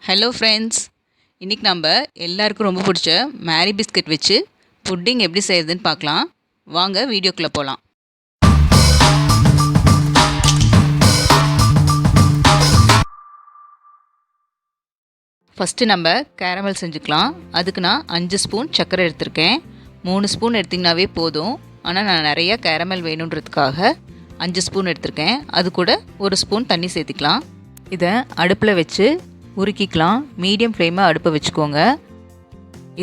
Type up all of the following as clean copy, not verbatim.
Hello friends, இன்றைக்கி நம்ம எல்லாருக்கும் ரொம்ப பிடிச்ச மேரி பிஸ்கட் வச்சு புட்டிங் எப்படி செய்கிறதுன்னு பார்க்கலாம். வாங்க வீடியோக்குள்ளே போகலாம். ஃபஸ்ட்டு நம்ம கேரமல் செஞ்சுக்கலாம். அதுக்கு நான் 5 ஸ்பூன் சர்க்கரை எடுத்திருக்கேன். 3 ஸ்பூன் எடுத்திங்கனாவே போதும். ஆனால் நான் நிறையா கேரமல் வேணுன்றதுக்காக 5 ஸ்பூன் எடுத்திருக்கேன். அது கூட 1 ஸ்பூன் தண்ணி சேர்த்திக்கலாம். இதை அடுப்பில் வச்சு உருக்கிக்கலாம். மீடியம் ஃப்ளேமாக அடுப்பை வச்சுக்கோங்க.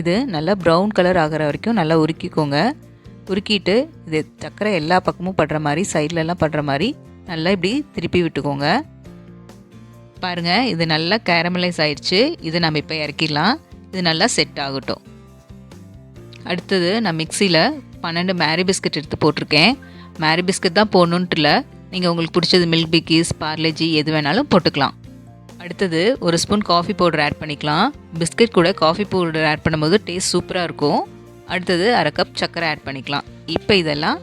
இது நல்லா ப்ரௌன் கலர் ஆகிற வரைக்கும் நல்லா உருக்கிக்கோங்க. உருக்கிட்டு இது சக்கரை எல்லா பக்கமும் படுற மாதிரி, சைட்லலாம் படுற மாதிரி நல்லா இப்படி திருப்பி விட்டுக்கோங்க. பாருங்கள், இது நல்லா கேரமலைஸ் ஆயிடுச்சு. இதை நம்ம இப்போ இறக்கிடலாம். இது நல்லா செட் ஆகட்டும். அடுத்தது நான் மிக்சியில் 12 மேரி பிஸ்கட் எடுத்து போட்டிருக்கேன். மேரி பிஸ்கட் தான் போடணுன்ட்டு இல்லை, நீங்கள் உங்களுக்கு பிடிச்சது மில்க் பிக்கீஸ், பார்லேஜி எது வேணாலும் போட்டுக்கலாம். அடுத்தது 1 ஸ்பூன் காஃபி பவுடர் ஆட் பண்ணிக்கலாம். பிஸ்கட் கூட காஃபி பவுடர் ஆட் பண்ணும்போது டேஸ்ட் சூப்பராக இருக்கும். அடுத்தது அரை கப் சர்க்கரை ஆட் பண்ணிக்கலாம். இப்போ இதெல்லாம்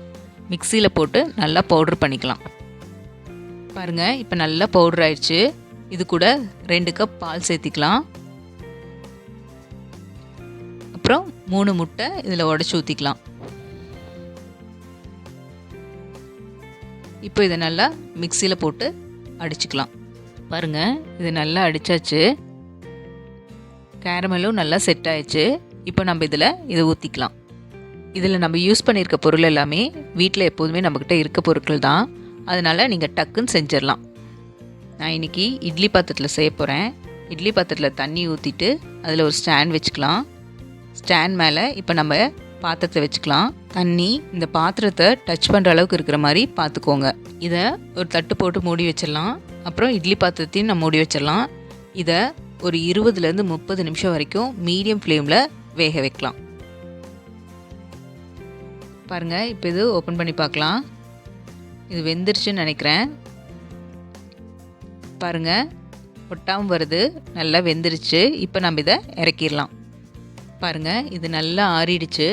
மிக்சியில் போட்டு நல்லா பவுடர் பண்ணிக்கலாம். பாருங்கள், இப்போ நல்லா பவுடர் ஆயிடுச்சு. இது கூட 2 கப் பால் சேர்த்திக்கலாம். அப்புறம் 3 முட்டை இதில் உடச்சி ஊற்றிக்கலாம். இப்போ இதை நல்லா மிக்சியில் போட்டு அடிச்சுக்கலாம். பாருங்கள், இது நல்லா அடித்தாச்சு. கேரமலும் நல்லா செட் ஆயிடுச்சு. இப்போ நம்ம இதை ஊற்றிக்கலாம். இதில் நம்ம யூஸ் பண்ணியிருக்க பொருள் எல்லாமே வீட்டில் எப்போதுமே நம்மக்கிட்ட இருக்க பொருட்கள் தான். அதனால் நீங்கள் டக்குன்னு செஞ்சிடலாம். நான் இன்றைக்கி இட்லி பாத்திரத்தில் செய்ய போகிறேன். இட்லி பாத்திரத்தில் தண்ணி ஊற்றிட்டு அதில் ஒரு ஸ்டாண்ட் வச்சுக்கலாம். ஸ்டாண்ட் மேலே இப்போ நம்ம பாத்திரத்தை வச்சுக்கலாம். தண்ணி இந்த பாத்திரத்தை டச் பண்ணுற அளவுக்கு இருக்கிற மாதிரி பார்த்துக்கோங்க. இதை ஒரு தட்டு போட்டு மூடி வச்சிடலாம். அப்புறம் இட்லி பாத்திரத்தையும் நம்ம மூடி வச்சிடலாம். இதை ஒரு 20லேருந்து 30 நிமிஷம் வரைக்கும் மீடியம் ஃப்ளேமில் வேக வைக்கலாம். பாருங்கள், இப்போ இது ஓப்பன் பண்ணி பார்க்கலாம். இது வெந்துருச்சுன்னு நினைக்கிறேன். பாருங்கள், ஒட்டாமல் வருது, நல்லா வெந்துருச்சு. இப்போ நம்ம இதை இறக்கிடலாம். பாருங்கள், இது நல்லா ஆறிடுச்சு.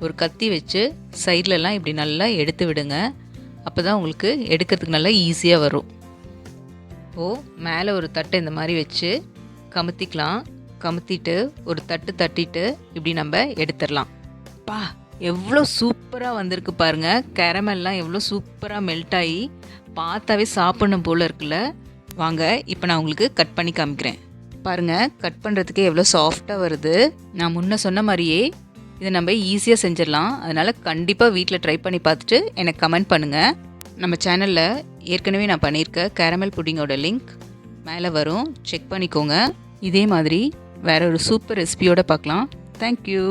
ஒரு கத்தி வச்சு சைட்லலாம் இப்படி நல்லா எடுத்து விடுங்க. அப்போ தான் உங்களுக்கு எடுக்கிறதுக்கு நல்லா ஈஸியாக வரும். மேலே ஒரு தட்டை இந்த மாதிரி வச்சு கமுத்திக்கலாம். கமுத்திட்டு ஒரு தட்டு தட்டிட்டு இப்படி நம்ம எடுத்துடலாம். எவ்வளோ சூப்பராக வந்திருக்கு பாருங்கள். கேரமெல்லாம் எவ்வளோ சூப்பராக மெல்ட் ஆகி பார்த்தாவே சாப்பிடணும் போல் இருக்குல்ல. வாங்க இப்போ நான் உங்களுக்கு கட் பண்ணி காமிக்கிறேன். பாருங்கள், கட் பண்ணுறதுக்கே எவ்வளோ சாஃப்டாக வருது. நான் முன்ன சொன்ன மாதிரியே இதை நம்ம ஈஸியாக செஞ்சிடலாம். அதனால் கண்டிப்பாக வீட்டில் ட்ரை பண்ணி பார்த்துட்டு எனக்கு கமெண்ட் பண்ணுங்கள். நம்ம சேனலில் ஏற்கனவே நான் பண்ணியிருக்க கேரமல் புட்டிங்கோட லிங்க் மேலே வரும், செக் பண்ணிக்கோங்க. இதே மாதிரி வேற ஒரு சூப்பர் ரெசிபியோடு பார்க்கலாம். தேங்க்யூ.